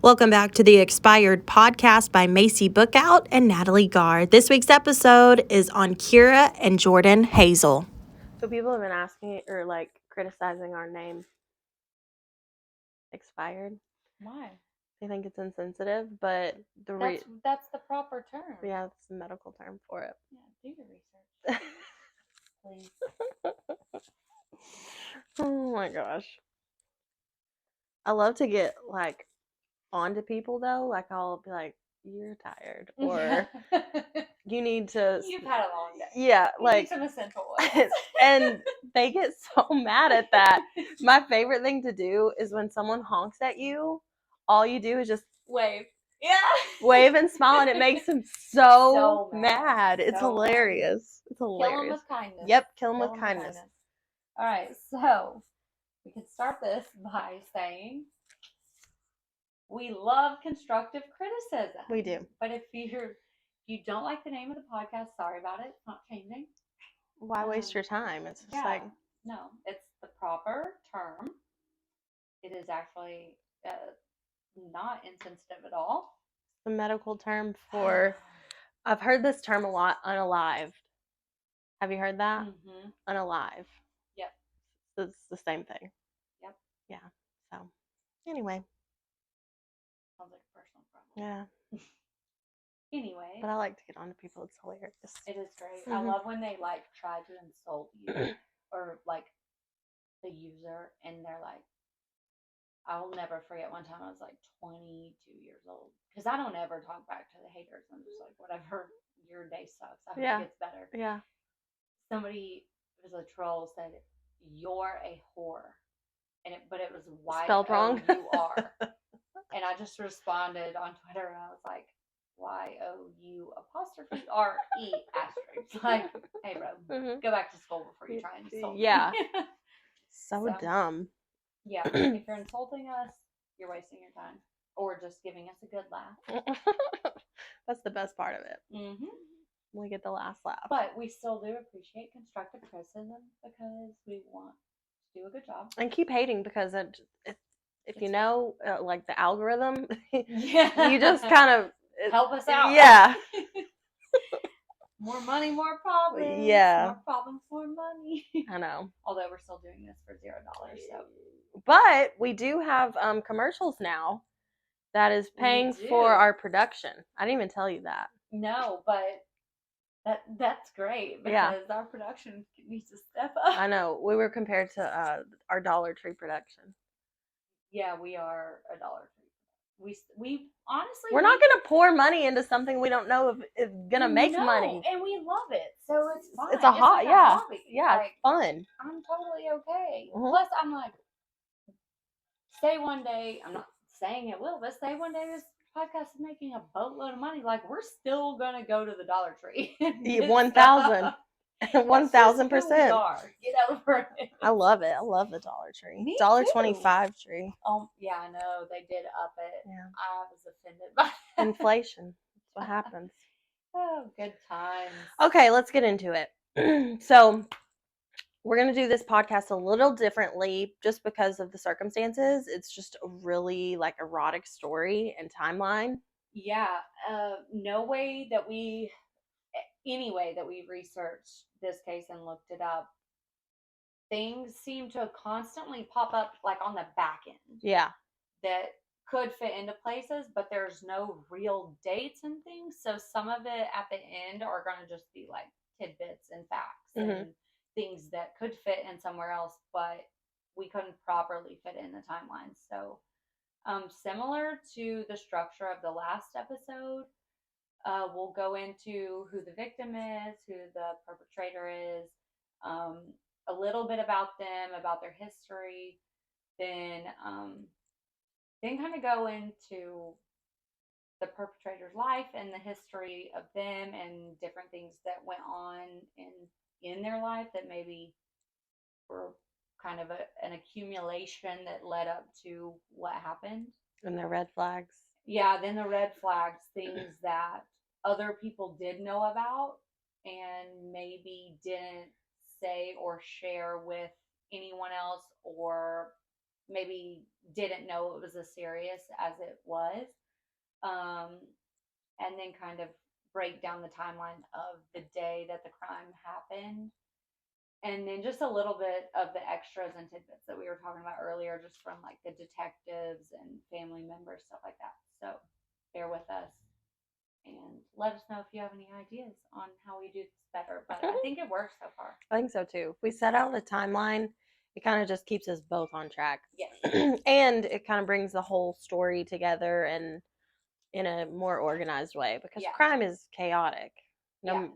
Welcome back to the Expired podcast by Macy Bookout and Natalie Garr. This week's episode is on Keara and Jordan Hazel. So people have been asking or criticizing our name, Expired. Why? They think it's insensitive, but that's the proper term. Yeah, it's the medical term for it. Yeah, do your research, please. Oh my gosh. I love to get onto people though. I'll be like, "You're tired," or "You need to." You've had a long day. Yeah, you need some essential oils. And they get so mad at that. My favorite thing to do is when someone honks at you, all you do is just wave. Yeah. Wave and smile, and it makes them so mad. It's hilarious. It's hilarious. Kill them with kindness. Yep, kill them with kindness. All right, so we can start this by saying we love constructive criticism. We do. But if you don't like the name of the podcast, sorry about it. It's not changing. Why waste your time? It's just no, it's the proper term. It is actually not insensitive at all. The medical term for, I've heard this term a lot, unalived. Have you heard that? Mm-hmm. Unalive. Yep. It's the same thing. Yep. Yeah. So, anyway. Sounds like a personal problem. Yeah. Anyway. But I like to get on to people. It's hilarious. It is great. Mm-hmm. I love when they try to insult you or the user, and they're like, I'll never forget one time I was 22 years old, because I don't ever talk back to the haters. I'm just like, whatever, your day sucks. I hope it gets better. Yeah. Somebody, it was a troll, said, "You're a whore," but it was Y-O-U-R. Spelled wrong. And I just responded on Twitter, and I was like, Y-O-U_R-E asterisk. Hey bro, go back to school before you try and insult me. Yeah. So dumb. Yeah, if you're insulting us, you're wasting your time, or just giving us a good laugh. That's the best part of it. Mm-hmm. We get the last laugh. But we still do appreciate constructive criticism because we want to do a good job. And keep hating, because if you know, the algorithm, you just kind of help us out. Yeah. More money, more problems. Yeah. More problems, more money. I know. Although we're still doing this for $0, so. But we do have commercials now that is paying for our production. I didn't even tell you that. No, but that's great, because our production needs to step up. I know. We were compared to our Dollar Tree production. Yeah, we are a Dollar Tree. We honestly, we're not gonna pour money into something we don't know if it's gonna make money, and we love it, so it's fine. It's a hobby. Yeah, it's fun. I'm totally okay. Mm-hmm. Plus, I'm like, say one day, I'm not saying it will, but say one day this podcast is making a boatload of money, we're still gonna go to the Dollar Tree. 1,000%. 1,000%. Get over it. I love it. I love the Dollar Tree. Me $1.25 tree. Oh yeah, I know they did up it. Yeah. I was offended by that. Inflation. That's what happens. Oh, good times. Okay, let's get into it. So, we're going to do this podcast a little differently just because of the circumstances. It's just a really erotic story and timeline. Yeah. Any way that we researched this case and looked it up, things seem to constantly pop up on the back end. Yeah. That could fit into places, but there's no real dates and things. So some of it at the end are going to just be tidbits and facts and things that could fit in somewhere else, but we couldn't properly fit in the timeline. So similar to the structure of the last episode, we'll go into who the victim is, who the perpetrator is, a little bit about them, about their history, then kind of go into the perpetrator's life and the history of them and different things that went on in their life that maybe were kind of an accumulation that led up to what happened. And the red flags. Yeah, then the red flags, things that other people did know about and maybe didn't say or share with anyone else, or maybe didn't know it was as serious as it was. And then kind of break down the timeline of the day that the crime happened. And then just a little bit of the extras and tidbits that we were talking about earlier, just from like the detectives and family members, stuff like that. So bear with us and let us know if you have any ideas on how we do this better. But I think it works so far. I think so too. If we set out a timeline, it kind of just keeps us both on track. Yes. And it kind of brings the whole story together and in a more organized way, because crime is chaotic no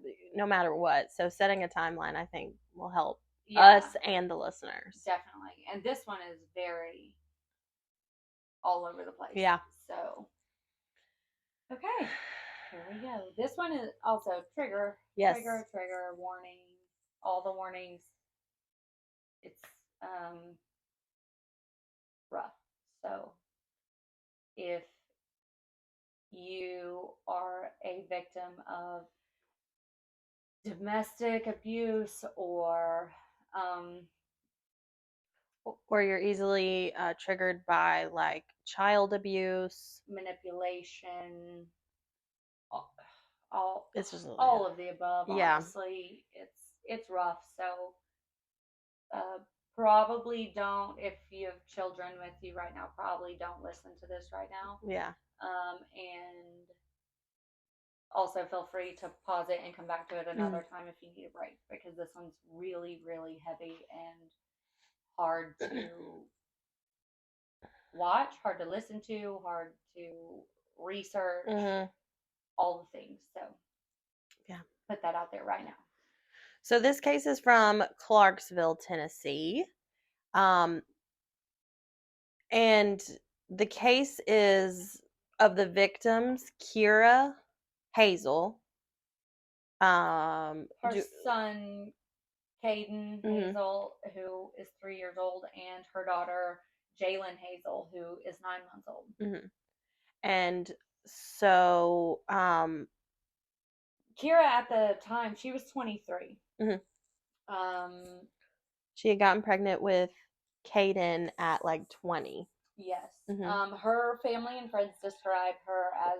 matter what. So setting a timeline, I think, will help us and the listeners. Definitely. And this one is very all over the place. Yeah. So, okay. Here we go. This one is also trigger. Yes. Trigger, warning. All the warnings. It's rough. So, if you are a victim of domestic abuse or you're easily triggered by like child abuse, manipulation, all it's just all of the above. Yeah. Honestly, it's rough. So probably don't, if you have children with you right now, probably don't listen to this right now. Yeah. And also feel free to pause it and come back to it another time if you need a break, because this one's really, really heavy and hard to watch, hard to listen to, hard to research, all the things. So yeah, put that out there right now. So this case is from Clarksville, Tennessee. And the case is of the victims, Keara Hazel. Her son, Kayden Hazel, who is 3 years old, and her daughter, Jaylynn Hazel, who is 9 months old. And so, Keara, at the time, she was 23. She had gotten pregnant with Kayden at like 20. Yes. Her family and friends describe her as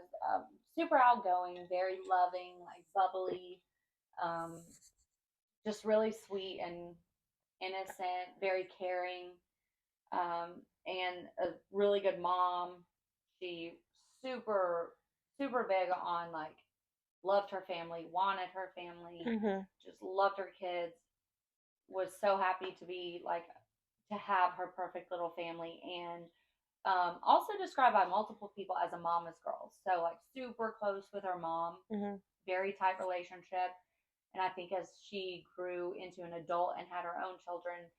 super outgoing, very loving, like bubbly, just really sweet and innocent, very caring, and a really good mom. She super, super big on like loved her family, wanted her family, just loved her kids, was so happy to be like to have her perfect little family, and also described by multiple people as a mama's girl. So like super close with her mom, very tight relationship. And I think as she grew into an adult and had her own children,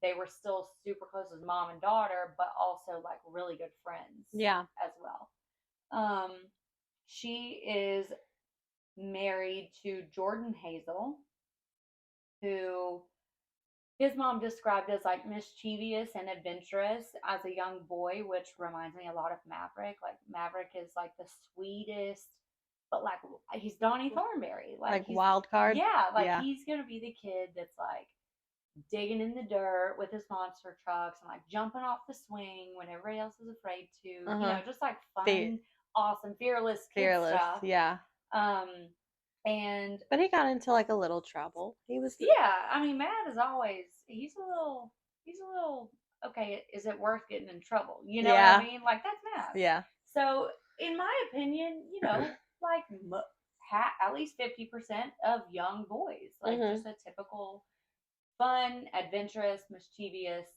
they were still super close as mom and daughter, but also like really good friends. Yeah. As well. She is married to Jordan Hazel, who his mom described as like mischievous and adventurous as a young boy, which reminds me a lot of Maverick. Like Maverick is like the sweetest, but like he's Donnie Thornberry, like wild card. Yeah, like he's gonna be the kid that's like digging in the dirt with his monster trucks and like jumping off the swing when everybody else is afraid to. You know, just like fun, awesome, fearless stuff. Yeah. But he got into like a little trouble. He was I mean, Matt is always he's a little okay, is it worth getting in trouble? You know what I mean? Like that's Matt. Yeah. So in my opinion, you know, like at least 50% of young boys, like just a typical fun, adventurous, mischievous,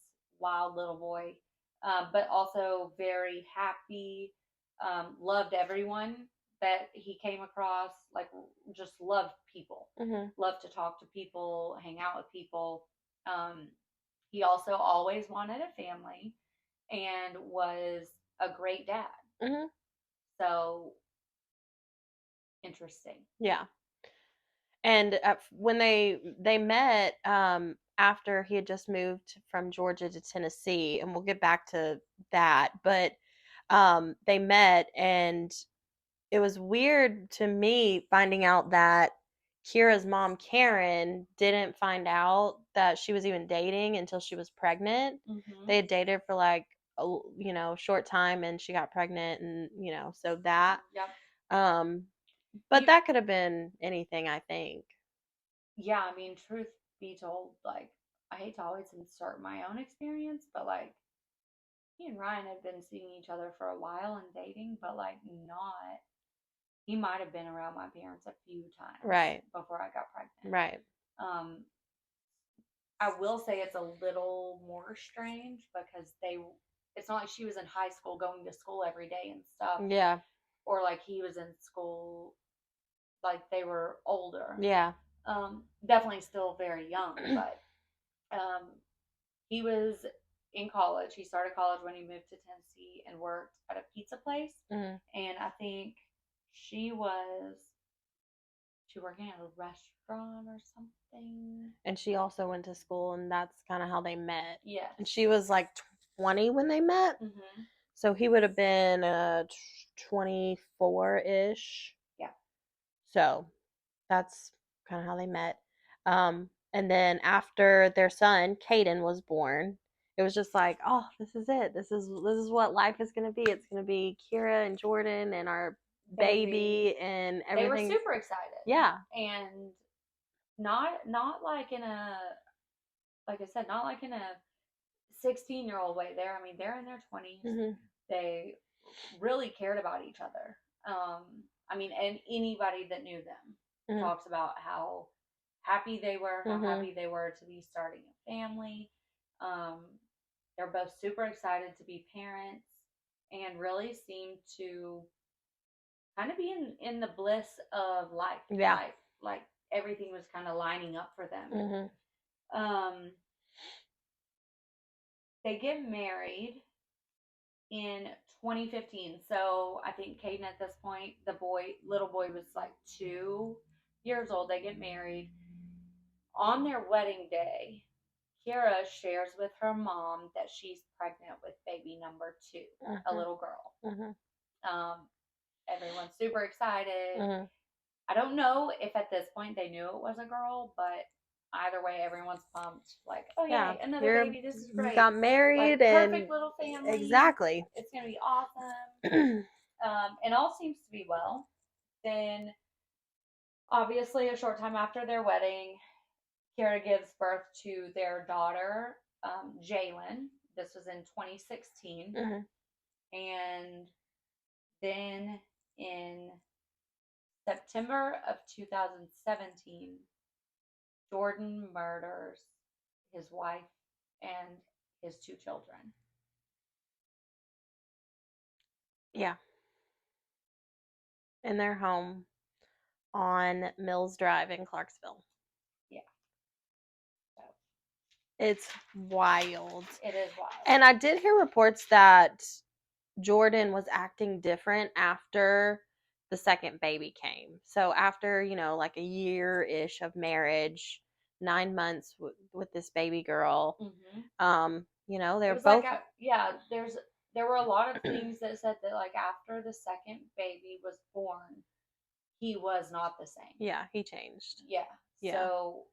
wild little boy, but also very happy, loved everyone that he came across, like just loved people, loved to talk to people, hang out with people. He also always wanted a family and was a great dad. So interesting. Yeah. And when they met after he had just moved from Georgia to Tennessee, and we'll get back to that, but they met, and it was weird to me finding out that Keara's mom, Karen, didn't find out that she was even dating until she was pregnant. Mm-hmm. They had dated for like a short time, and she got pregnant, and so that. Yep. But that could have been anything, I think. Yeah, I mean, truth be told, like, I hate to always insert my own experience, but like, he and Ryan had been seeing each other for a while and dating, but like, not. He might have been around my parents a few times, Right, before I got pregnant. right. I will say it's a little more strange because it's not like she was in high school going to school every day and stuff, Yeah, or like he was in school, like they were older. yeah. Definitely still very young, but um, he was in college. He started college when he moved to Tennessee and worked at a pizza place. Mhm. And I think she was working at a restaurant or something. And she also went to school, and that's kind of how they met. Yes. And she was like 20 when they met. Mm-hmm. So he would have been 24-ish. Yeah. So that's kind of how they met. And then after their son, Kayden, was born, it was just like, oh, this is it. This is what life is going to be. It's going to be Keara and Jordan and our baby and everything. They were super excited. Yeah. And not like in a, like I said, not like in a 16-year-old way. I mean, they're in their 20s. Mm-hmm. They really cared about each other. I mean, and anybody that knew them talks about how happy they were, how happy they were to be starting a family. They're both super excited to be parents and really seem to kind of be in the bliss of life. Yeah. Like everything was kind of lining up for them. Mm-hmm. They get married in 2015. So I think Kayden at this point, little boy was like 2 years old. They get married. On their wedding day, Keara shares with her mom that she's pregnant with baby number 2, a little girl. Everyone's super excited. I don't know if at this point they knew it was a girl, but either way, everyone's pumped. Like, oh yeah, another baby. This is great. Got married, like, and perfect little family. Exactly. It's gonna be awesome. And all seems to be well. Then, obviously, a short time after their wedding, Keara gives birth to their daughter, Jaylynn. This was in 2016. And then in September of 2017, Jordan murders his wife and his 2 children. Yeah. In their home on Mills Drive in Clarksville. Yeah. So. It's wild. It is wild. And I did hear reports that Jordan was acting different after the second baby came. So after, like a year-ish of marriage, 9 months with this baby girl, they're both like there were a lot of things that said that like after the second baby was born, he was not the same. Yeah, he changed. Yeah. So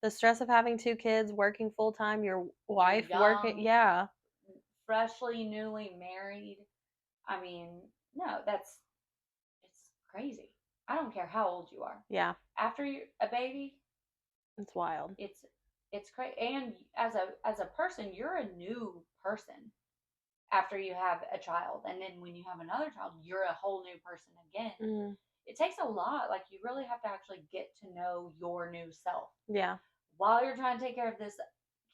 the stress of having 2 kids, working full time, your wife working, yeah, freshly newly married. I mean, no, it's crazy. I don't care how old you are. Yeah. After a baby, it's wild. It's crazy. And as a person, you're a new person after you have a child, and then when you have another child, you're a whole new person again. It takes a lot. Like, you really have to actually get to know your new self. Yeah. While you're trying to take care of this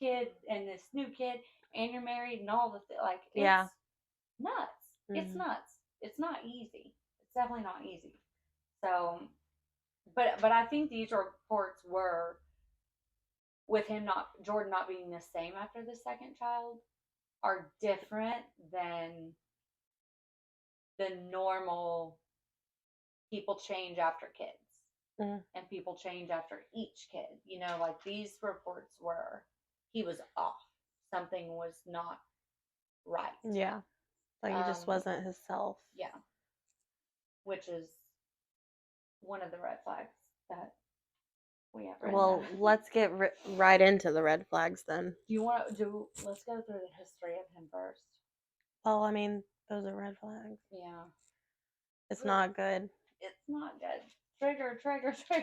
kid and this new kid, and you're married and all the it's nuts. It's nuts. It's not easy. It's definitely not easy. So, but I think these reports were with Jordan not being the same after the second child are different than the normal people change after kids. And people change after each kid. Like these reports were, he was off. Something was not right. Yeah. Like he just wasn't himself. Yeah. Which is one of the red flags that we have written Well, down. let's get right into the red flags then. Do you want to do? Let's go through the history of him first. Well, I mean, those are red flags. Yeah. It's not good. It's not good. Trigger.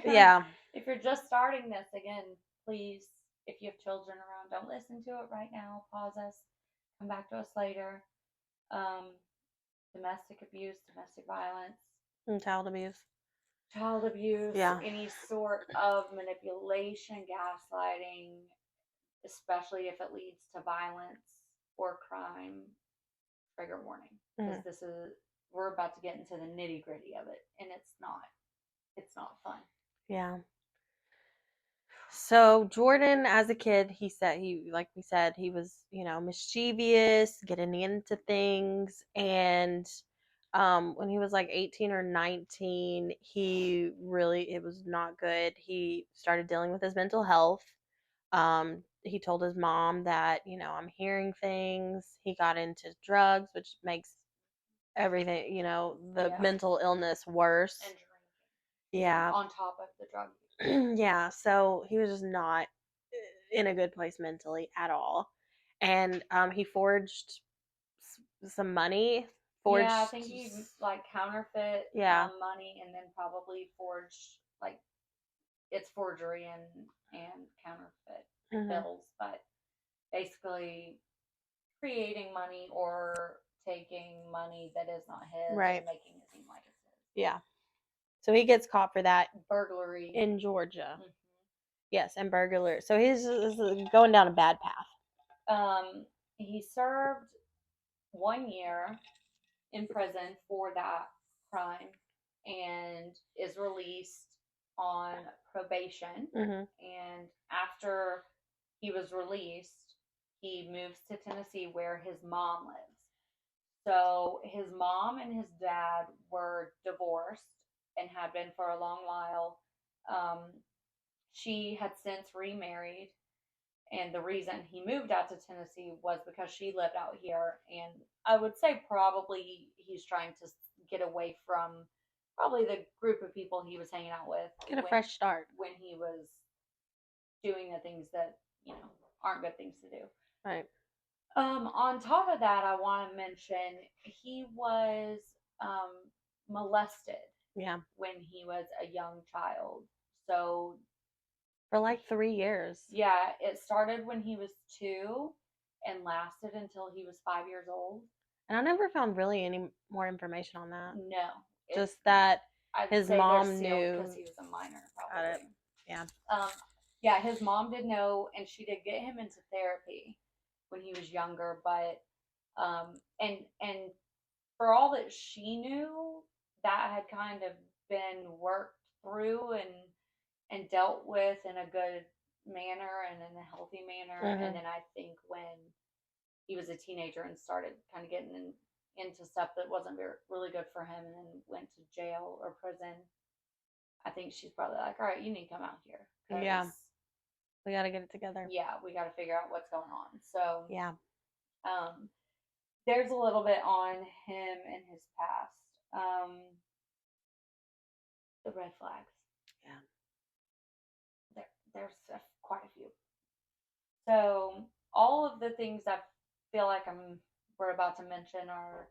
Yeah. If you're just starting this, again, please, if you have children around, don't listen to it right now. Pause us. Come back to us later. Domestic abuse, domestic violence, And child abuse. yeah, any sort of manipulation, gaslighting, especially if it leads to violence or crime, trigger warning. Because we're about to get into the nitty gritty of it, and it's not fun. Yeah. So Jordan, as a kid, like we said, he was, mischievous, getting into things, and when he was like 18 or 19, it was not good. He started dealing with his mental health. He told his mom that, I'm hearing things. He got into drugs, which makes everything, the mental illness worse. And drinking. Yeah. On top of the drug use. Yeah. So he was just not in a good place mentally at all. And he forged some money. Yeah, I think he like counterfeit money and then probably forged like it's forgery and counterfeit bills, but basically creating money or taking money that is not his and making it seem like it's his. Yeah. So he gets caught for that. Burglary. In Georgia. Mm-hmm. Yes, and burglary. So he's going down a bad path. He served 1 year in prison for that crime and is released on probation. Mm-hmm. And after he was released, he moves to Tennessee where his mom lives. So his mom and his dad were divorced and had been for a long while. She had since remarried, and the reason he moved out to Tennessee was because she lived out here. And I would say probably he's trying to get away from probably the group of people he was hanging out with. Get a fresh start. When he was doing the things that, aren't good things to do. Right. On top of that, I want to mention he was molested. Yeah. When he was a young child. So for like 3 years. Yeah, it started when he was 2 and lasted until he was 5 years old. And I never found really any more information on that. No. Just that his mom knew. Because he was a minor, probably. Yeah. Yeah, his mom did know, and she did get him into therapy when he was younger, but and for all that she knew, that had kind of been worked through and dealt with in a good manner and in a healthy manner. Mm-hmm. And then I think when he was a teenager and started kind of getting into stuff that wasn't really good for him and then went to jail or prison, I think she's probably like, all right, you need to come out here. Yeah. We got to get it together. Yeah, we got to figure out what's going on. So, yeah. There's a little bit on him and his past. The red flags. Yeah. There's quite a few. So all of the things I feel like we're about to mention are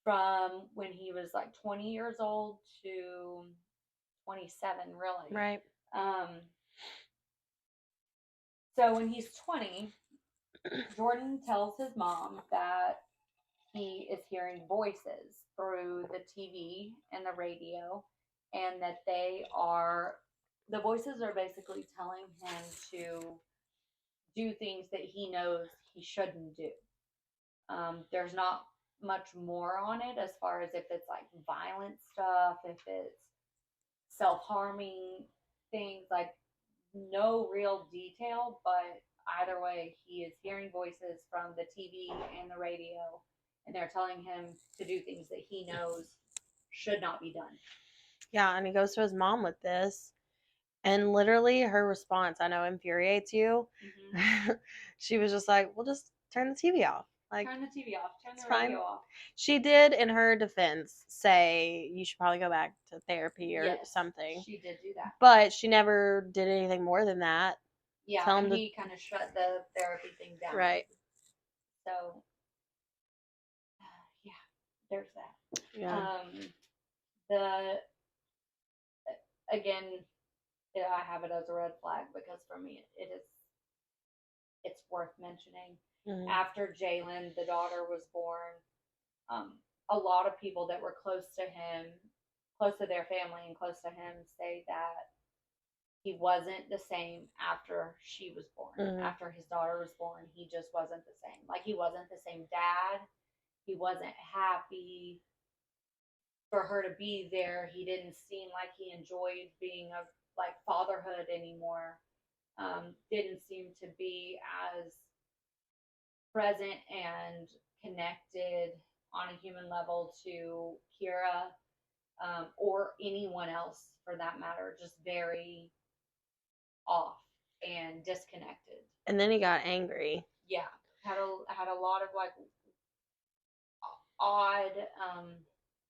from when he was like 20 years old to 27, really. Right. So when he's 20, Jordan tells his mom that he is hearing voices through the TV and the radio, and that the voices are basically telling him to do things that he knows he shouldn't do. There's not much more on it as far as if it's like violent stuff, if it's self-harming things, like no real detail, but either way, he is hearing voices from the TV and the radio, and they're telling him to do things that he knows should not be done. Yeah, and he goes to his mom with this, and literally her response, I know, infuriates you. Mm-hmm. She was just like, well, just turn the TV off. Like, turn the TV off. Turn it's the fine. radio off. She did, in her defense, say you should probably go back to therapy or Yes, something. She did do that. But she never did anything more than that. Yeah, Tell and him to- he kind of shut the therapy thing down. Right. So, yeah, there's that. Yeah. Again, I have it as a red flag because for me it's worth mentioning. Mhm. After Jaylynn, the daughter, was born, a lot of people that were close to him, close to their family and close to him, say that he wasn't the same after she was born. Mhm. After his daughter was born, he just wasn't the same. Like, he wasn't the same dad. He wasn't happy for her to be there. He didn't seem like he enjoyed being a like fatherhood anymore. Didn't seem to be as present and connected on a human level to Keara, or anyone else for that matter. Just very off and disconnected. And then he got angry. Yeah, had a lot of like odd.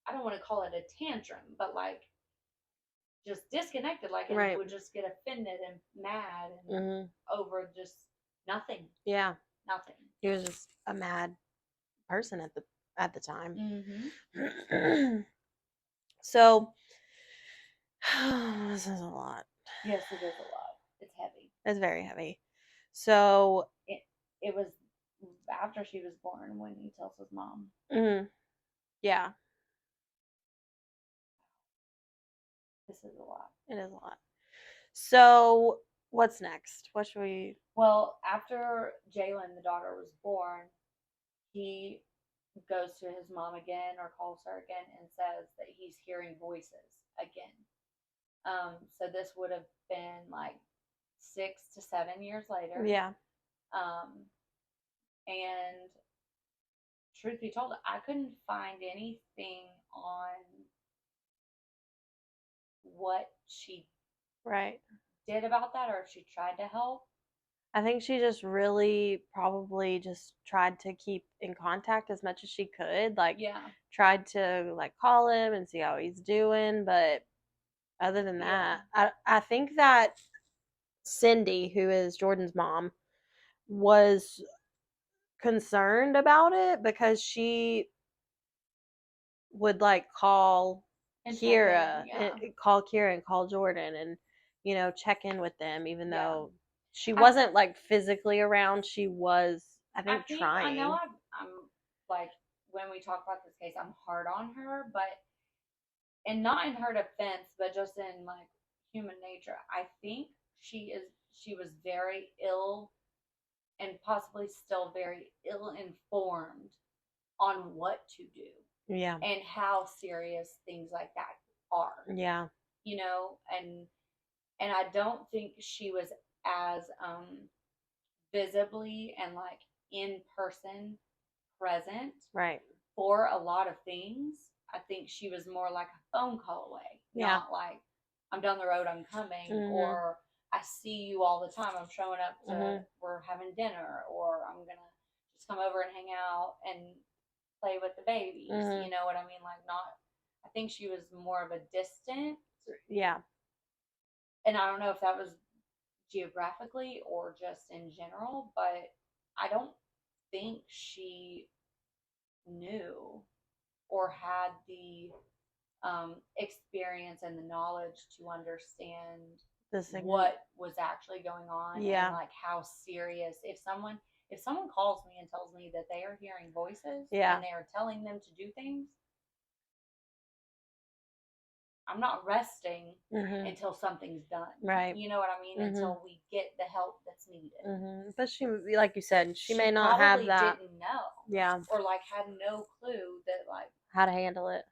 I don't want to call it a tantrum, but like just disconnected. Like, and Right. would just get offended and mad and Mhm. over just nothing. Yeah. Nothing. He was just a mad person at the time. Mm-hmm. So this is a lot. Yes, it is a lot. It's heavy. It's very heavy. So It was after she was born when he tells his mom. mhm. Yeah, This is a lot. it is a lot. So what's next? What should we? Well, after Jaylynn, the daughter, was born, he goes to his mom again or calls her again and says that he's hearing voices again. So this would have been like 6 to 7 years later. Yeah. And truth be told, I couldn't find anything on what she Right. did about that or if she tried to help. I think she just really probably just tried to keep in contact as much as she could. Like, Yeah. tried to like call him and see how he's doing. But other than that, I think that Cindy, who is Jordan's mom, was concerned about it because she would like call And Keara, check in, call Keara and call Jordan and check in with them, even Yeah. though she wasn't like physically around. She was, I think trying. I know I'm like, when we talk about this case, I'm hard on her, but and not in her defense, but just in like human nature. I think she was very ill and possibly still very ill informed on what to do. Yeah. And how serious things like that are. Yeah. And I don't think she was as visibly and like in person present Right. for a lot of things. I think she was more like a phone call away, not like I'm down the road, I'm coming, or I see you all the time, I'm showing up to we're having dinner, or I'm gonna just come over and hang out and play with the babies. You know what I mean? Like, not. I think she was more of a distant. Yeah. And I don't know if that was geographically or just in general, but I don't think she knew or had the experience and the knowledge to understand what was actually going on. Yeah. And like how serious. If someone calls me and tells me that they are hearing voices, and they are telling them to do things, I'm not resting until something's done. Right. You know what I mean? Until we get the help that's needed. But she, like you said, she may not have that. Didn't know. Yeah. Or like had no clue that like how to handle it.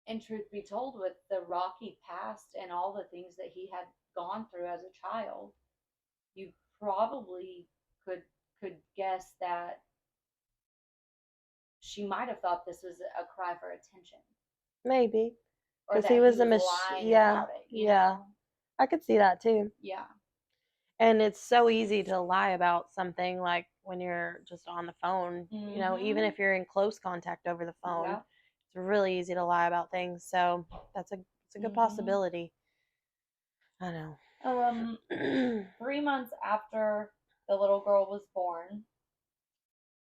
And truth be told, with the rocky past and all the things that he had gone through as a child, you probably could guess that she might have thought this was a cry for attention. Maybe. Because he was a machine. Yeah. Yeah. I could see that too. Yeah. And it's so easy to lie about something like when you're just on the phone. Mm-hmm. You know, even if you're in close contact over the phone, Yep. it's really easy to lie about things. So it's a good possibility. I know. 3 months after the little girl was born,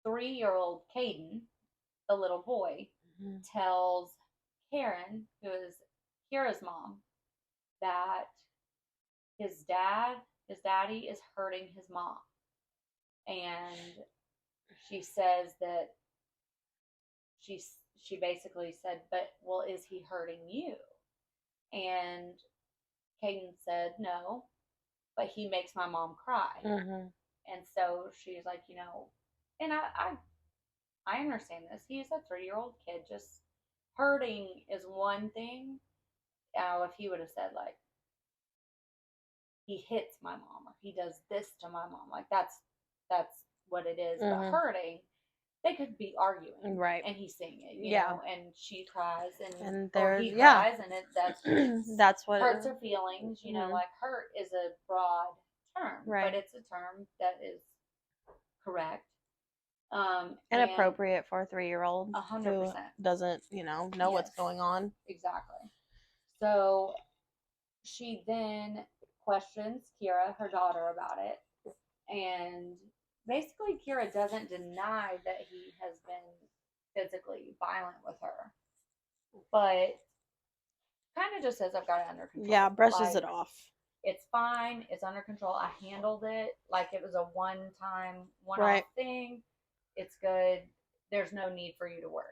3-year-old Kayden, the little boy, tells Karen, who is Keara's mom, that his daddy is hurting his mom. And she says that she basically said, but well, is he hurting you? And Kayden said, no, but he makes my mom cry. And so she's like, and I understand this. He's a 3-year-old kid. Just hurting is one thing. If he would have said like he hits my mom or he does this to my mom, like that's what it is. But hurting, they could be arguing, right? And he's saying it, you know, and she cries, and or he cries, and that's what hurts her feelings. You know, like hurt is a broad term, right? But it's a term that is correct. And appropriate for a 3-year-old 100% who doesn't, know what's going on. Exactly. So she then questions Keara, her daughter, about it, and basically Keara doesn't deny that he has been physically violent with her, but kind of just says, I've got it under control. Yeah, brushes it off. It's fine. It's under control. I handled it like it was a one-off thing. It's good. There's no need for you to worry.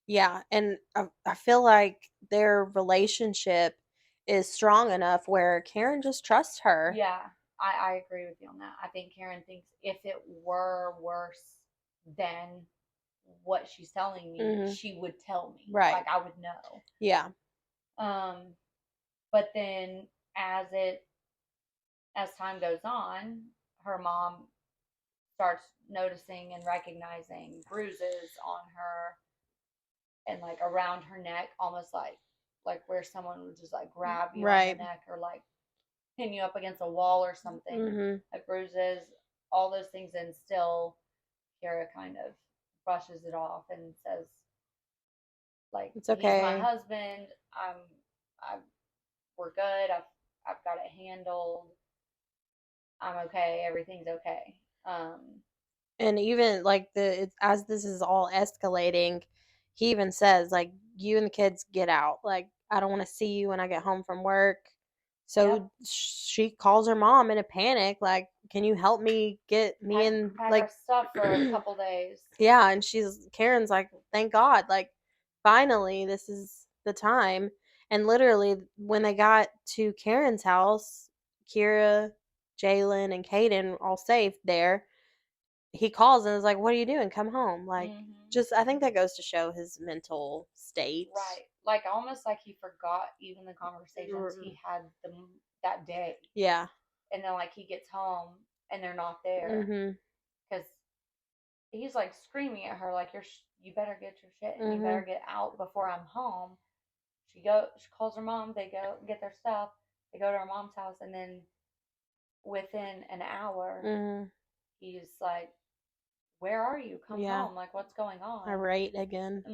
Yeah, and I feel like their relationship is strong enough where Karen just trusts her. Yeah, I agree with you on that. I think Karen thinks if it were worse than what she's telling me, she would tell me. Right. Like I would know. Yeah. But then as time goes on, her mom starts noticing and recognizing bruises on her and like around her neck, almost like where someone would just like grab you on the neck or like pin you up against a wall or something. Like bruises, all those things, and still Keara kind of brushes it off and says, like, it's okay. He's my husband. We're good. I've got it handled. I'm okay. Everything's okay. And even like as this is all escalating, he even says like, you and the kids get out. Like, I don't want to see you when I get home from work. So she calls her mom in a panic, like, can you help me get me in like her stuff for a couple days? Yeah, and Karen's like, thank God, like finally this is the time. And literally when they got to Karen's house, Keara, Jaylynn, and Kayden all safe there, he calls and is like, what are you doing? Come home. Like, just I think that goes to show his mental state. Right. Like almost like he forgot even the conversations he had that day. Yeah. And then like he gets home and they're not there. Because he's like screaming at her like, you better get your shit and you better get out before I'm home. She calls her mom, they go get their stuff, they go to her mom's house, and then within an hour he's like, where are you? Come home. Like, what's going on? Irate again.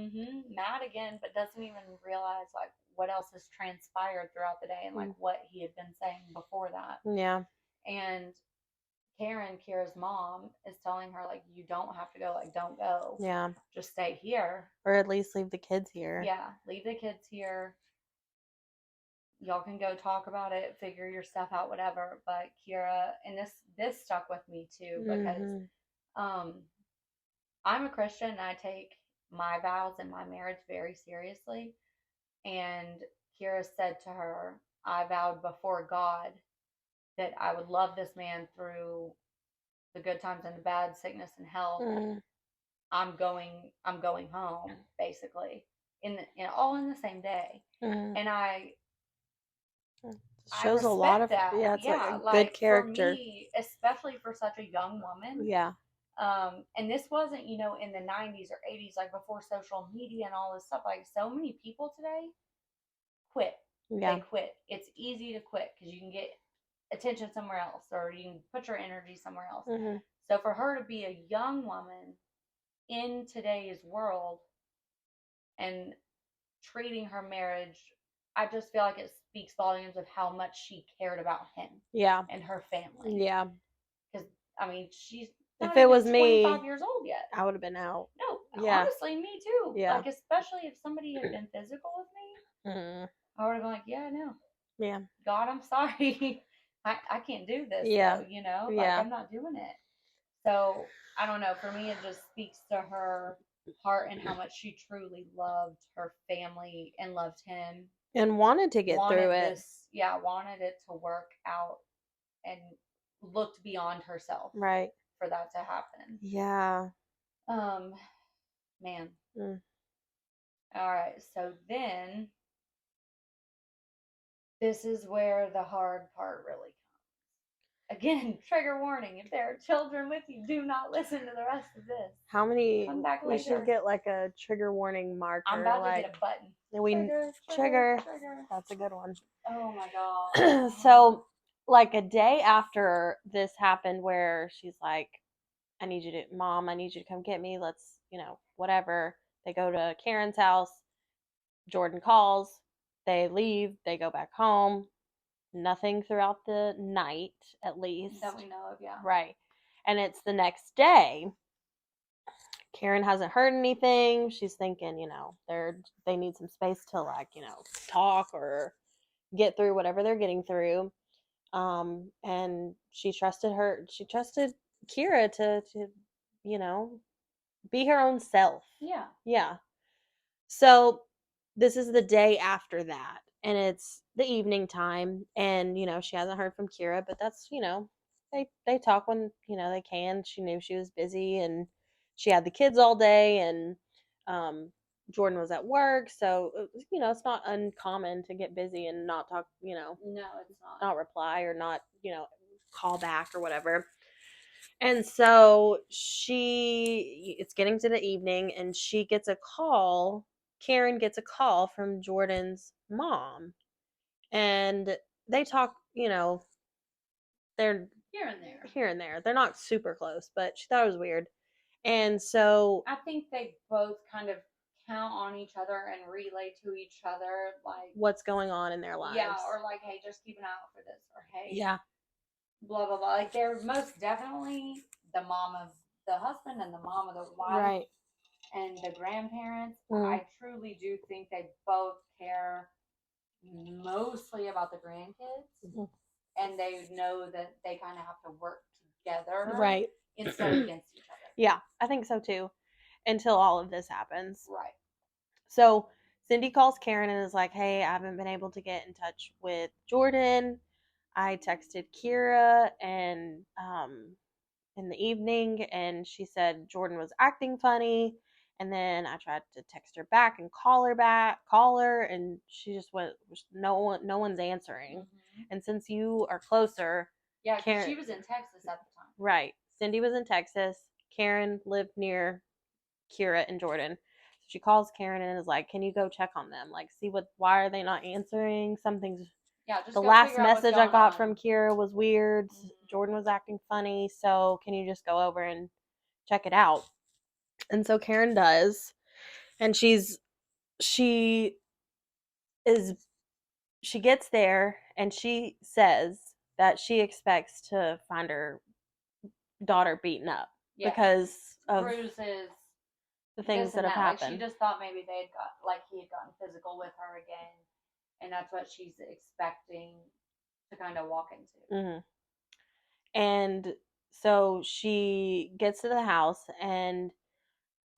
Mad again, but doesn't even realize like what else has transpired throughout the day and like what he had been saying before that. Yeah. And Karen, Keara's mom, is telling her like, you don't have to go. Like, don't go. Yeah. Just stay here. Or at least leave the kids here. Yeah. Leave the kids here. Y'all can go talk about it, figure your stuff out, whatever. But Keara, and this stuck with me too, because I'm a Christian and I take my vows and my marriage very seriously. And Keara said to her, I vowed before God that I would love this man through the good times and the bad, sickness and health. I'm going home, basically, all in the same day. And I shows a lot of that. It's like a good character. For me, especially for such a young woman. Yeah. And this wasn't, in the 90s or 80s, like before social media and all this stuff. Like so many people today quit. Yeah. They quit. It's easy to quit because you can get attention somewhere else or you can put your energy somewhere else. So for her to be a young woman in today's world and treating her marriage, I just feel like it speaks volumes of how much she cared about him. Yeah. And her family. Yeah. Because, I mean, she's if it was me, 25 years old yet. I would have been out. No, Yeah. honestly, me too. Yeah. Like, especially if somebody had been physical with me, I would have been like, yeah, no. Yeah. God, I'm sorry. I can't do this, Yeah. though, you know? Yeah. Like, I'm not doing it. So, I don't know. For me, it just speaks to her heart and how much she truly loved her family and loved him. And wanted to get through it. Wanted it to work out and looked beyond herself. Right. For that to happen. Yeah. Man. All right. So then this is where the hard part really comes. Again, trigger warning. If there are children with you, do not listen to the rest of this. How many? Come back we later. Should get like a trigger warning marker. I'm about to get a button. Trigger. That's a good one. Oh my God. So, like a day after this happened, where she's like, Mom, I need you to come get me. Let's, whatever. They go to Karen's house. Jordan calls. They leave. They go back home. Nothing throughout the night, at least. That we know of, yeah. Right. And it's the next day. Karen hasn't heard anything. She's thinking, they need some space to talk or get through whatever they're getting through. And she trusted Keara to be her own self. Yeah. Yeah. So this is the day after that, and it's the evening time, and she hasn't heard from Keara, but that's they talk when they can. She knew she was busy, and she had the kids all day, and Jordan was at work, so it's not uncommon to get busy and not talk. No, it's not reply or not call back or whatever. And so it's getting to the evening, and she gets a call. Karen gets a call from Jordan's mom, and they talk, they're here and there. They're not super close, but she thought it was weird. And so I think they both kind of count on each other and relay to each other, like, what's going on in their lives. Yeah, or like, hey, just keep an eye out for this, or hey, yeah, blah blah blah. Like, they're most definitely the mom of the husband and the mom of the wife, right, and the grandparents. I truly do think they both care mostly about the grandkids, and they know that they kind of have to work together, right, instead of against each other. Yeah, I think so too, until all of this happens. Right. So Cindy calls Karen and is like, hey, I haven't been able to get in touch with Jordan. I texted Keara and in the evening, and she said Jordan was acting funny. And then I tried to text her back and call her, and she just went, no one's answering. And since you are closer, yeah, because she was in Texas at the time. Right. Cindy was in Texas. Karen lived near Keara and Jordan. So she calls Karen and is like, can you go check on them? Like, see why are they not answering? Something's... Yeah, just the last message I got from Keara was weird. Jordan was acting funny. So can you just go over and check it out? And so Karen does. And she gets there, and she says that she expects to find her daughter beaten up because of bruises, the things that have happened. Like, she just thought maybe he had gotten physical with her again, and that's what she's expecting to kind of walk into. And so she gets to the house and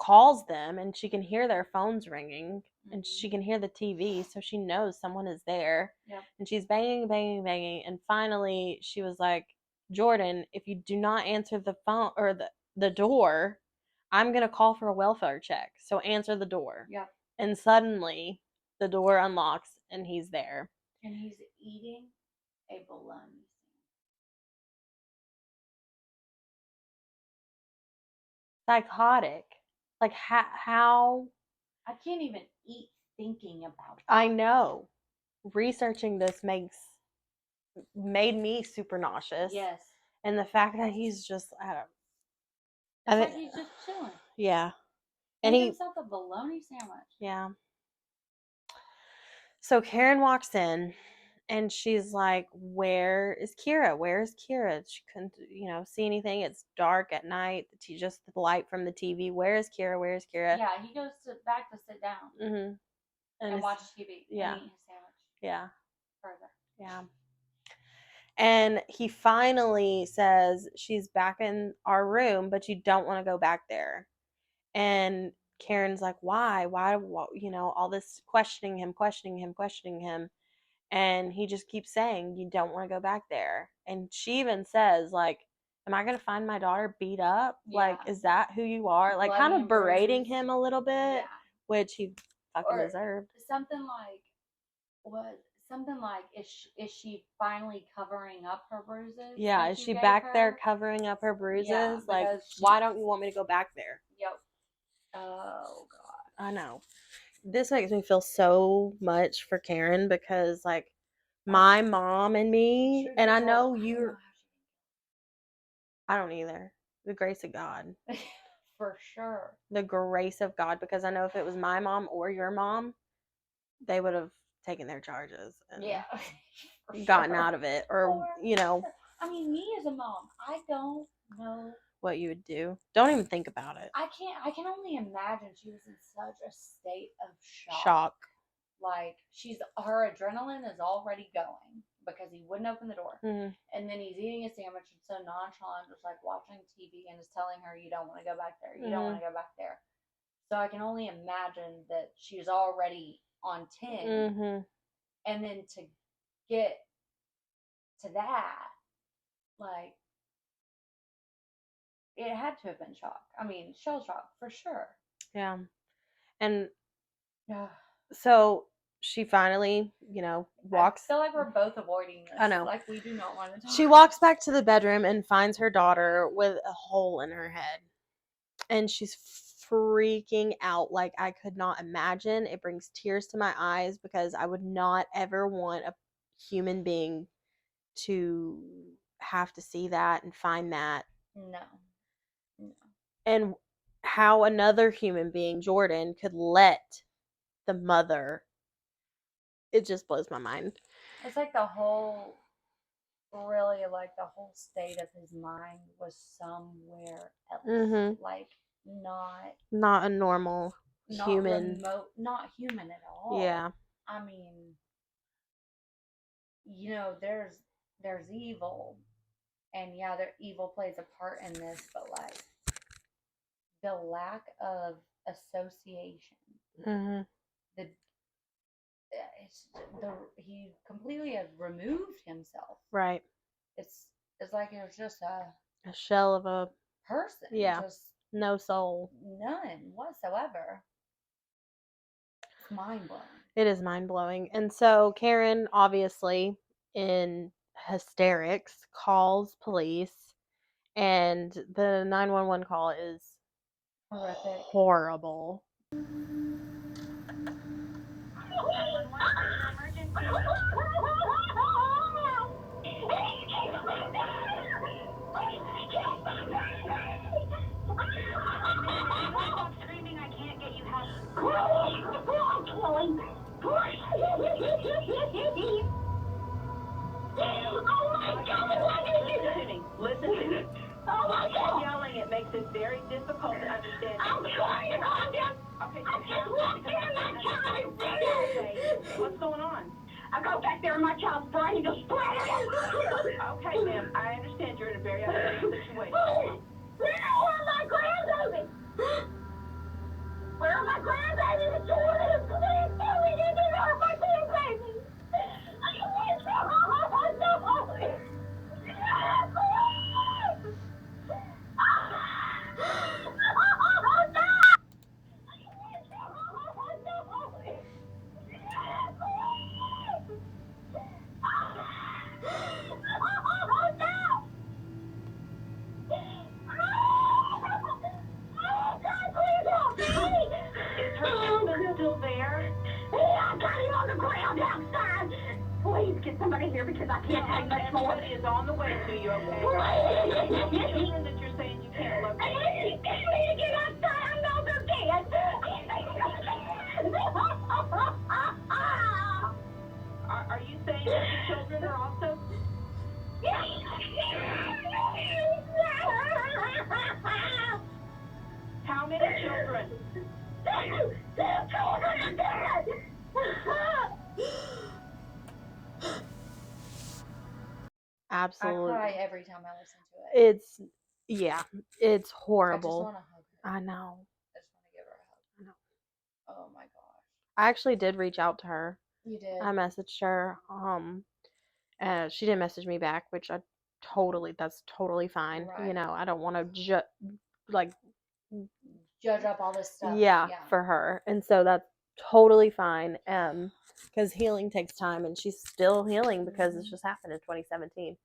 calls them, and she can hear their phones ringing, and she can hear the TV, so she knows someone is there. Yep. And she's banging, and finally she was like, Jordan, if you do not answer the phone or the door, I'm gonna call for a welfare check, so answer the door. Yeah. And suddenly the door unlocks, and he's there, and he's eating a bologna. Psychotic. Like, how I can't even eat thinking about it. I know. Researching this made me super nauseous. Yes. And the fact that he's just, It's like he's just chilling. Yeah. And he himself a bologna sandwich. Yeah. So Karen walks in and she's like, where is Keara? Where is Keara? She couldn't, see anything. It's dark at night. Just the light from the TV. Where is Keara? Where is Keara? Yeah, he goes back to sit down. Mm-hmm. And watch TV. Yeah. And eat his sandwich. Yeah. Further. Yeah. And he finally says, she's back in our room, but you don't want to go back there. And Karen's like, why? Why, all this questioning him. And he just keeps saying, you don't want to go back there. And she even says, like, am I going to find my daughter beat up? Yeah. Like, is that who you are? Like, kind of berating him a little bit, which he fucking deserved. Something like, is she finally covering up her bruises? Yeah, is she back there covering up her bruises? Yeah, like, why don't you want me to go back there? Yep. Oh, God. I know. This makes me feel so much for Karen because, like, my mom and me, and I know you're... I don't either. The grace of God. For sure. The grace of God, because I know if it was my mom or your mom, they would have taken their charges and gotten out of it. Or, I mean, me as a mom, I don't know what you would do. Don't even think about it. I can only imagine she was in such a state of shock. Like, her adrenaline is already going because he wouldn't open the door. Mm-hmm. And then he's eating a sandwich and so nonchalant, just like watching TV, and is telling her, you don't want to go back there. You don't want to go back there. So I can only imagine that she was already on 10. Mm-hmm. And then to get to that, like, it had to have been shock. I mean, shell shock for sure. Yeah. And so she finally, walks. I feel like we're both avoiding this. I know. Like, we do not want to talk. She walks back to the bedroom and finds her daughter with a hole in her head. And she's freaking out like I could not imagine. It brings tears to my eyes because I would not ever want a human being to have to see that and find that. No. And how another human being, Jordan, could let the mother... It just blows my mind. It's like the whole state of his mind was somewhere else. Mm-hmm. Like, not a normal human. Not human at all. Yeah. I mean, there's evil, and evil plays a part in this, but like the lack of association. Mm-hmm. He completely had removed himself. Right. It's like it was just a shell of a person. Yeah. Just no soul. None whatsoever. It's mind-blowing. It is mind-blowing. And so Karen, obviously in hysterics, calls police, and the 911 call is horrific. Horrible. Listen to me. Oh my God. Yelling, it makes it very difficult to understand. I'm trying to calm down. Okay, I just walked in and my child is dead. What's going on? I go back there and my child's brain just splattered. Okay, ma'am, I understand you're in a very upsetting situation. Where are my grandbabies? Where are my grandbabies? Jordan, please tell me you do not my grandbabies. Is her husband still there? I got him on the ground outside. Please get somebody here because I can't take much more. Everybody is on the way to you, okay? Children that you're saying you can't locate. absolutely. I cry every time I listen to it. It's I just horrible. want to hug her. I know. I just want to give her a hug. I know. Oh my gosh. I actually did reach out to her. You did. I messaged her. She didn't message me back, which that's totally fine. Right. You know, I don't want to judge up all this stuff. Yeah, for her. And so that's totally fine. Because healing takes time, and she's still healing because this just happened in 2017.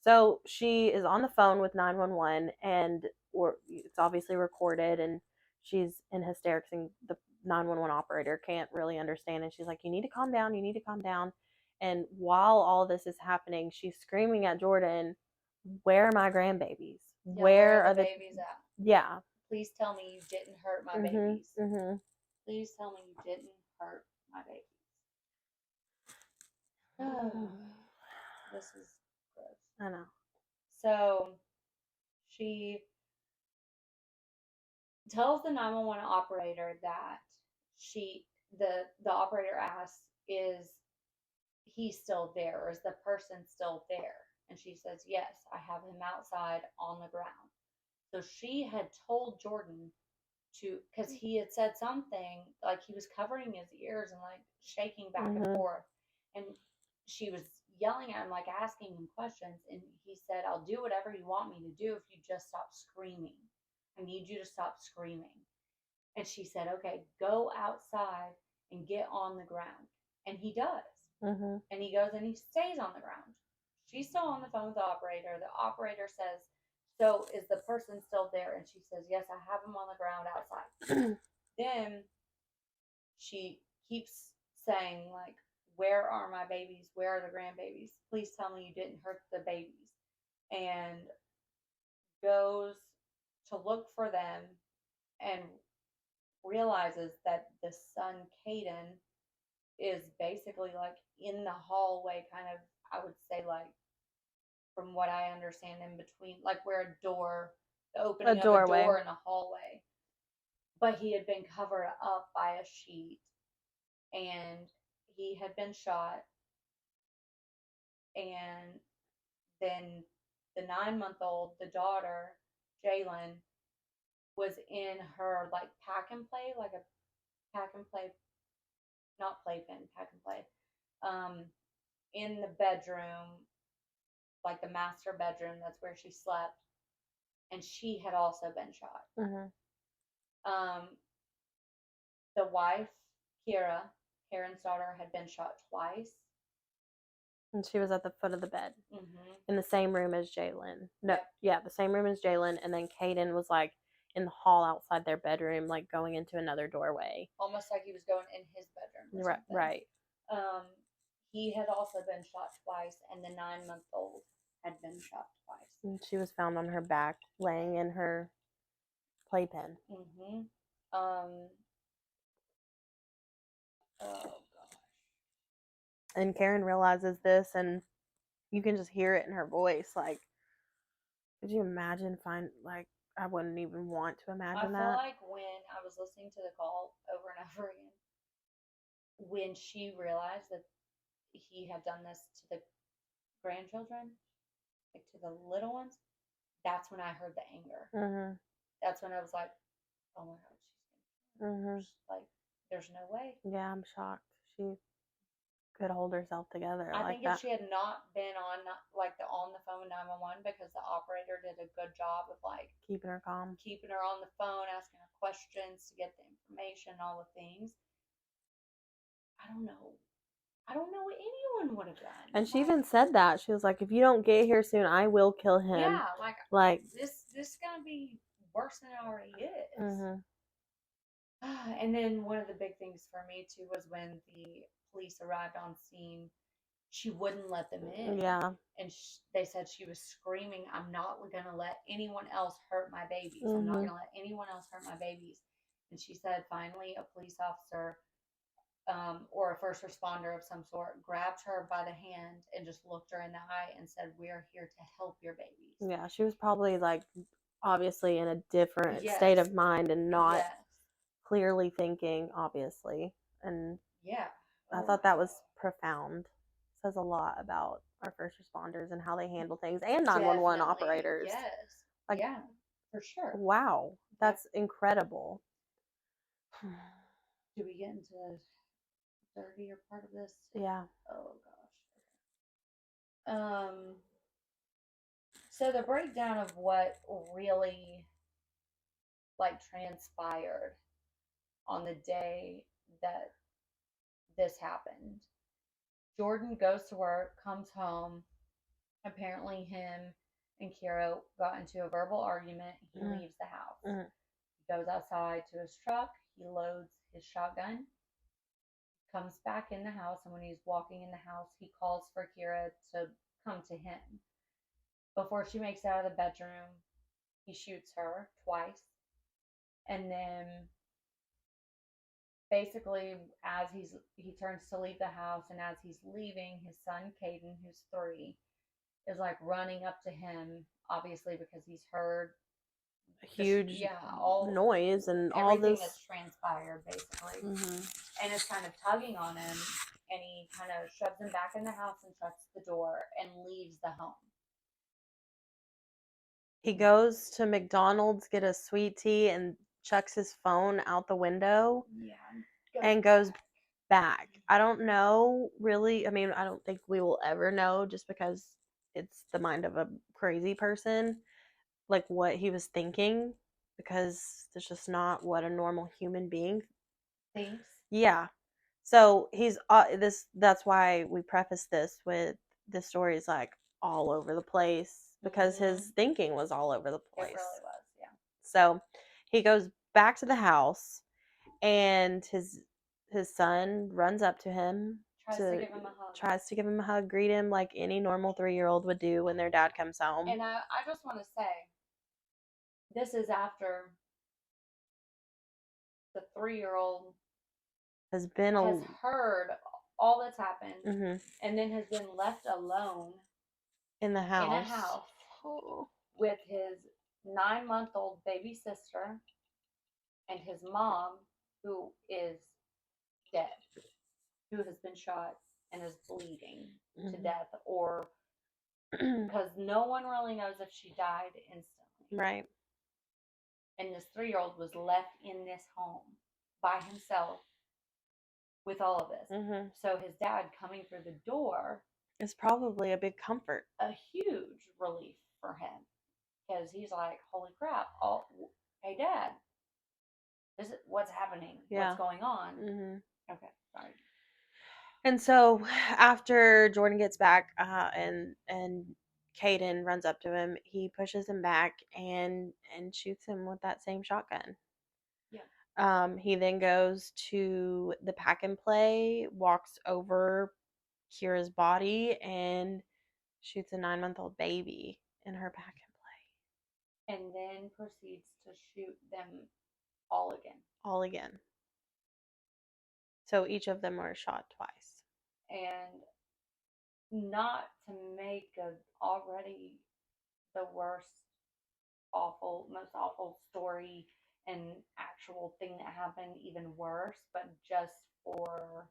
So she is on the phone with 911, and it's obviously recorded, and she's in hysterics, and the 911 operator can't really understand, and she's like, you need to calm down, you need to calm down. And while all this is happening, she's screaming at Jordan, where are my grandbabies? Yeah, where are the babies at? Yeah. Please tell me you didn't hurt my babies. Please tell me you didn't hurt my babies. Oh, this is gross. I know. So she tells the 911 operator that the operator asks, is he still there, or is the person still there? And she says, yes, I have him outside on the ground. So she had told Jordan because he had said something, like he was covering his ears and like shaking back and forth, and she was yelling at him, like asking him questions, and he said, I'll do whatever you want me to do if you just stop screaming. I need you to stop screaming. And she said, okay, go outside and get on the ground. And he does. And he goes and he stays on the ground. She's still on the phone with the operator. The operator says, so is the person still there? And she says, yes, I have him on the ground outside. Then she keeps saying, like, where are my babies? Where are the grandbabies? Please tell me you didn't hurt the babies. And goes to look for them and realizes that the son, Kayden, is basically like in the hallway, kind of, I would say, like, from what I understand, in between, like where the opening of a door in a hallway. But he had been covered up by a sheet, and he had been shot. And then the 9-month-old, the daughter, Jaylynn, was in her like pack and play, like a pack and play, not playpen, pack and play, in the bedroom, like the master bedroom. That's where she slept, and she had also been shot. The wife, Karen's daughter, had been shot twice. And she was at the foot of the bed in the same room as Jaylynn. No, the same room as Jaylynn. And then Kayden was like in the hall outside their bedroom, like going into another doorway. Almost like he was going in his bedroom. Right. He had also been shot twice, and the 9-month-old had been shot twice. And she was found on her back, laying in her playpen. Oh gosh. And Karen realizes this, and you can just hear it in her voice. Like, could you imagine I wouldn't even want to imagine that. I feel like when I was listening to the call over and over again, when she realized that he had done this to the grandchildren, like to the little ones, that's when I heard the anger. That's when I was like, oh my God, she's like, there's no way. Yeah, I'm shocked. She could hold herself together. I think if she had not been on the phone with 911, because the operator did a good job of like keeping her calm, keeping her on the phone, asking her questions to get the information, all the things. I don't know what anyone would have done. And she even said that. She was like, if you don't get here soon, I will kill him. Yeah, like this is gonna be worse than it already is. And then one of the big things for me too was when the police arrived on scene, she wouldn't let them in. Yeah. And they said she was screaming, I'm not going to let anyone else hurt my babies. I'm not going to let anyone else hurt my babies. And she said finally a police officer or a first responder of some sort grabbed her by the hand and just looked her in the eye and said, we're here to help your babies. Yeah, she was probably like obviously in a different state of mind and not clearly thinking, obviously. And I thought that was profound. says a lot about our first responders and how they handle things, and 911 Definitely. operators. Yes. Like, yeah, for sure. Wow, that's incredible. Do we get into the dirtier part of this? Yeah. Oh gosh. So the breakdown of what really like transpired on the day that this happened. Jordan goes to work, comes home. Apparently, him and Keara got into a verbal argument. He leaves the house. He goes outside to his truck. He loads his shotgun, comes back in the house, and when he's walking in the house, he calls for Keara to come to him. Before she makes it out of the bedroom, he shoots her twice. And then basically as he turns to leave the house, and as he's leaving, his son Kayden, who's 3, is like running up to him, obviously because he's heard A huge all noise and all everything this that's transpired basically. And is kind of tugging on him, and he kind of shoves him back in the house and shuts the door and leaves the home. He goes to McDonald's, get a sweet tea, and chucks his phone out the window. And goes back. I don't know, really. I mean, I don't think we will ever know, just because it's the mind of a crazy person, like what he was thinking, because it's just not what a normal human being thinks. Yeah. So he's that's why we preface this with this story is like all over the place, because his thinking was all over the place. It really was, yeah. So he goes back to the house, and his son runs up to him, tries to give him a hug, greet him like any normal 3-year-old would do when their dad comes home. And I just want to say, this is after the 3-year-old has heard all that's happened, and then has been left alone in the house, in a house with his 9-month-old baby sister and his mom, who is dead, who has been shot and is bleeding to death, or because no one really knows if she died instantly. Right. And this 3-year-old was left in this home by himself with all of this. So his dad coming through the door is probably a big comfort, a huge relief for him, because he's like, holy crap, hey dad, this is what's happening. What's going on? Okay, sorry. And so after Jordan gets back, and Kayden runs up to him, he pushes him back and shoots him with that same shotgun. Yeah. He then goes to the pack and play, walks over Keara's body, and shoots a 9-month-old baby in her pack and play. And then proceeds to shoot them all again. All again. So each of them were shot twice. And not to make already the worst, most awful story and actual thing that happened even worse, but just for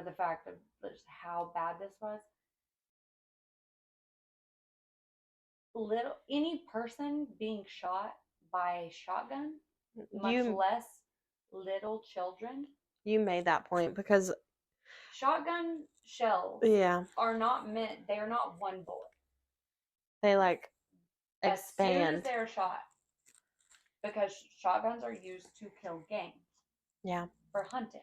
the fact of just how bad this was. Any person being shot by a shotgun, much less little children. You made that point, because shotgun shells are not meant, they are not one bullet. They like expand. As soon as they're shot, because shotguns are used to kill game. Yeah. For hunting.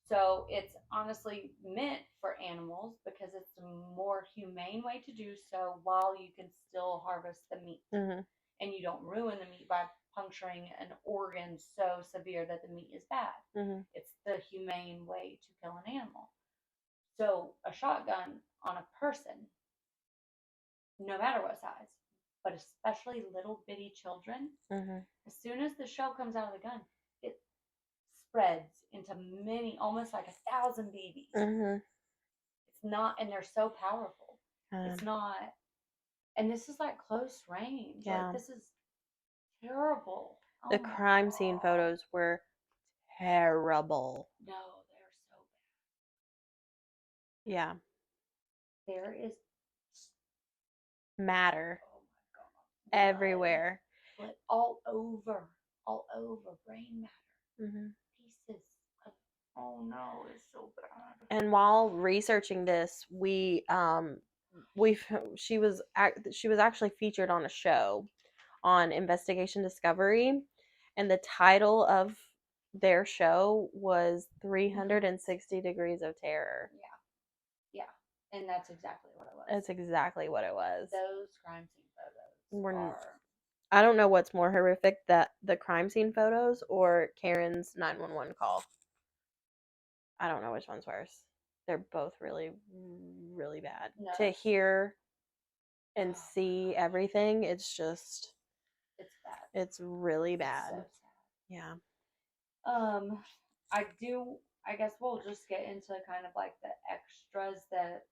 So it's honestly meant for animals, because it's a more humane way to do so while you can still harvest the meat. And you don't ruin the meat by puncturing an organ so severe that the meat is bad. It's the humane way to kill an animal. So a shotgun on a person, no matter what size, but especially little bitty children, as soon as the shell comes out of the gun, it spreads into many, almost like 1,000 babies. It's not, and they're so powerful. It's not, and this is like close range. Yeah. Like, this is terrible. The crime scene photos were terrible. No, they're so Yeah. There is Matter oh my god, everywhere. but all over brain matter. Mm-hmm. Pieces of, oh no, it's so bad. And while researching this, she was actually featured on a show on Investigation Discovery, and the title of their show was 360 Degrees of Terror. Yeah, and that's exactly what it was. That's exactly what it was. Those crime scene photos are. I don't know what's more horrific, that the crime scene photos or Karen's 911 call. I don't know which one's worse. They're both really, really bad. No. To hear and see everything, it's just, it's bad. it's really bad. So sad. Yeah. I guess we'll just get into kind of like the extras that,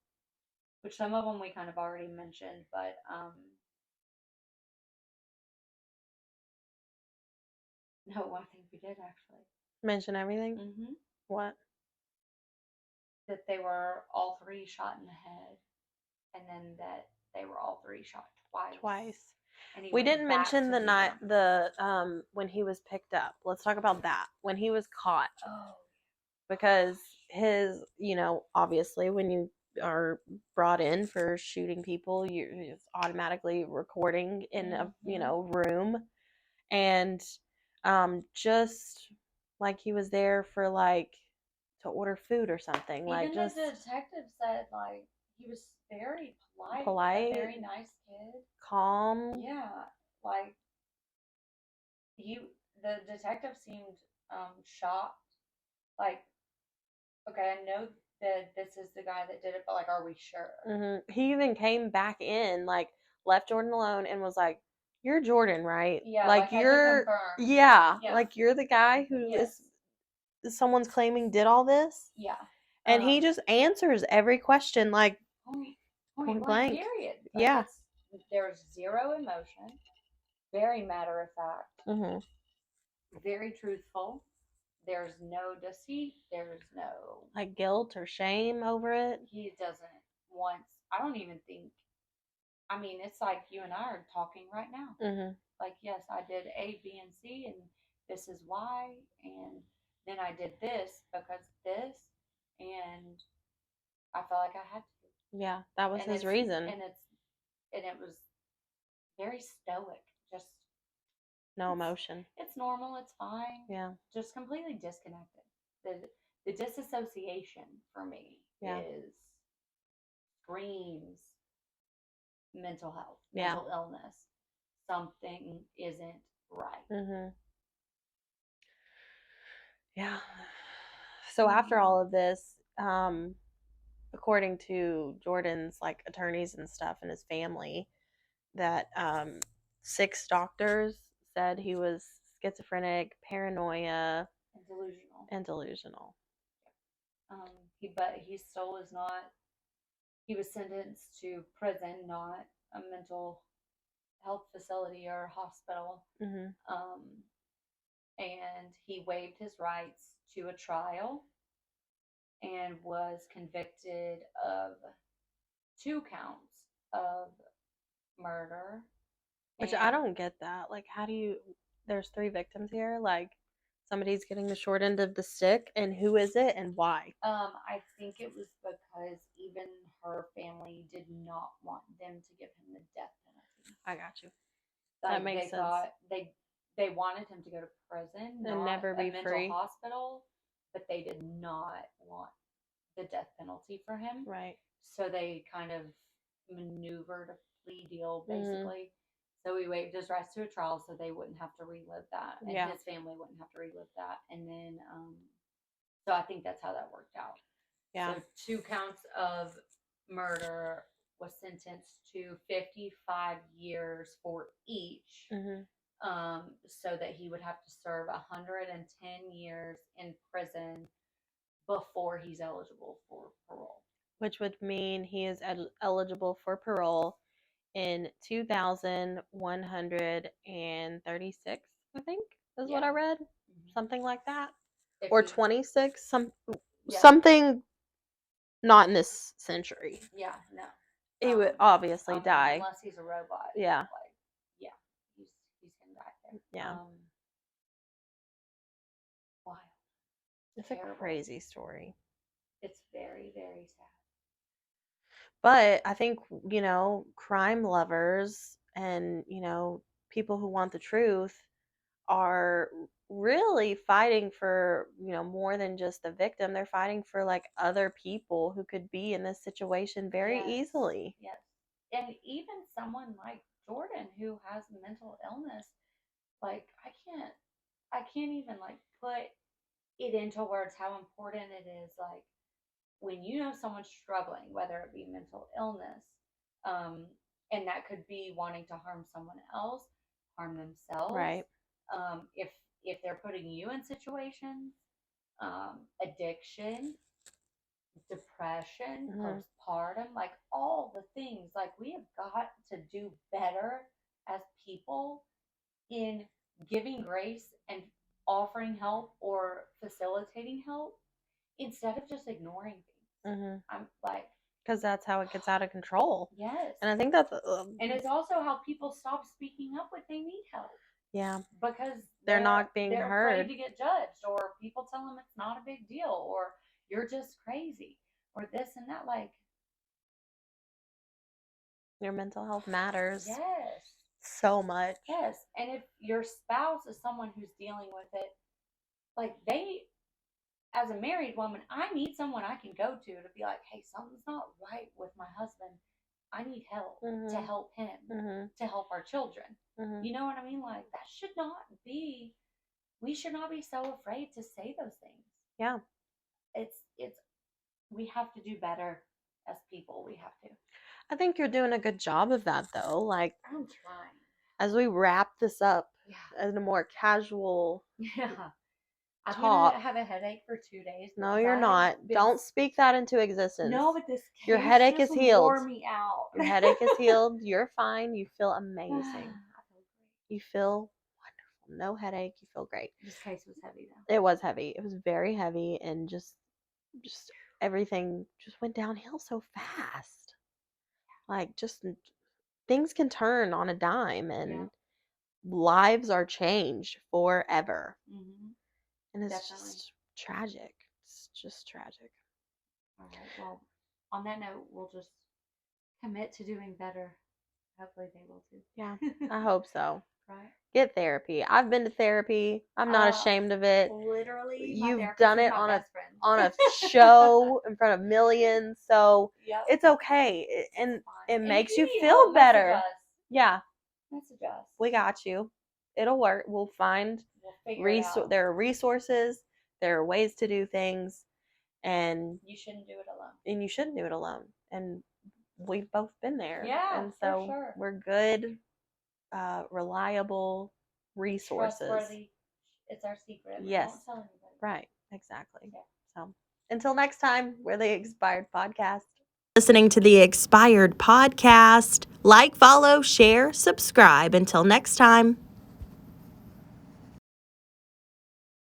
which some of them we kind of already mentioned, but no, I think we did actually Mention everything? Mm-hmm. What? That they were all three shot in the head, and then that they were all three shot twice. And We didn't mention the night, when he was picked up. Let's talk about that. When he was caught. Oh. Because his, obviously when you are brought in for shooting people, you're automatically recording in a, room. And just like he was there for like to order food or something. Even the detective said like he was very polite, a very nice kid, calm. Yeah, like the detective seemed shocked. Like, okay, I know that this is the guy that did it, but like, are we sure? Mm-hmm. He even came back in, like left Jordan alone, and was like, "You're Jordan, right? Yeah, like you're, yeah, like you're the guy who is someone's claiming did all this." Yeah. And he just answers every question like point blank. Period. Like, yeah. There's zero emotion. Very matter of fact. Mm-hmm. Very truthful. There's no deceit. There's no like guilt or shame over it. He doesn't once. I don't even think. I mean, it's like you and I are talking right now. Mm-hmm. Like, yes, I did A, B, and C, and this is why, and then I did this because this, and I felt like I had to. Yeah, that was his reason. And it was very stoic. Just no emotion. It's normal. It's fine. Yeah. Just completely disconnected. The disassociation for me is screams mental health, mental illness. Something isn't right. Mm-hmm. Yeah. So after all of this, according to Jordan's like attorneys and stuff and his family, that 6 doctors said he was schizophrenic, paranoia, and delusional. But he still is not. He was sentenced to prison, not a mental health facility or hospital. Mm-hmm. And he waived his rights to a trial and was convicted of 2 counts of murder. Which I don't get that. Like, how do you? There's 3 victims here. Like, somebody's getting the short end of the stick, and who is it, and why? I think it was because even her family did not want them to give him the death penalty. I got you. Like, that makes sense. They wanted him to go to prison, and never be a free. mental hospital, but they did not want the death penalty for him. Right. So they kind of maneuvered a plea deal, basically. So he waived his rights to a trial so they wouldn't have to relive that. And his family wouldn't have to relive that. And then, so I think that's how that worked out. Yeah. So 2 counts of murder was sentenced to 55 years for each. Mm-hmm. So that he would have to serve 110 years in prison before he's eligible for parole. Which would mean he is eligible for parole in 2,136, I think, is what I read. Mm-hmm. Something like that. Or 26, something Not in this century. Yeah, no. He would obviously I mean, die. unless he's a robot. Yeah. Like, yeah, he's gonna die there. Yeah. Wild. It's Terrible. a crazy story. It's very, very sad. But I think, crime lovers and, people who want the truth are really fighting for, more than just the victim. They're fighting for like other people who could be in this situation very easily. Yes. And even someone like Jordan who has mental illness, like I can't even like put it into words how important it is. Like when you know someone's struggling, whether it be mental illness, and that could be wanting to harm someone else, harm themselves. Right. If they're putting you in situations, addiction, depression, postpartum, like all the things, like we have got to do better as people in giving grace and offering help or facilitating help instead of just ignoring things. I'm like, because that's how it gets out of control. Yes. And I think that's and it's also how people stop speaking up when they need help. Yeah. Because they're not being they're heard. afraid to get judged, or people tell them it's not a big deal, or you're just crazy, or this and that. Like, your mental health matters. Yes. So much. Yes. And if your spouse is someone who's dealing with it, like as a married woman, I need someone I can go to be like, hey, something's not right with my husband. I need help to help him, to help our children. You know what I mean? Like, that should not be, we should not be so afraid to say those things. Yeah. We have to do better as people. We have to. I think you're doing a good job of that, though. Like, I'm trying. As we wrap this up in a more casual I'm talk. gonna have a headache for 2 days. No, you're not. Don't speak that into existence. No, but this case your headache just is healed. wore me out. Your headache is healed. You're fine. You feel amazing. I feel great. You feel wonderful. No headache. You feel great. This case was heavy though. It was heavy. It was very heavy, and just everything just went downhill so fast. Like, just things can turn on a dime, and lives are changed forever. And it's just tragic. It's just tragic. All right. Well, on that note, we'll just commit to doing better. Hopefully they will too. Yeah, I hope so. Right. Get therapy. I've been to therapy. I'm not ashamed of it. Literally, you've done it on a show in front of millions, so it's okay, and it makes you feel better. Yeah, let's adjust. We got you. It'll work. We'll find there are resources. There are ways to do things, and you shouldn't do it alone. And you shouldn't do it alone. And we've both been there. Yeah, and so for sure. We're good, reliable resources. Trustworthy. It's our secret. Yes. Don't tell anybody. Right. Exactly. Yeah. So until next time, we're the Expired Podcast. Listening to the Expired Podcast. Like, follow, share, subscribe. Until next time.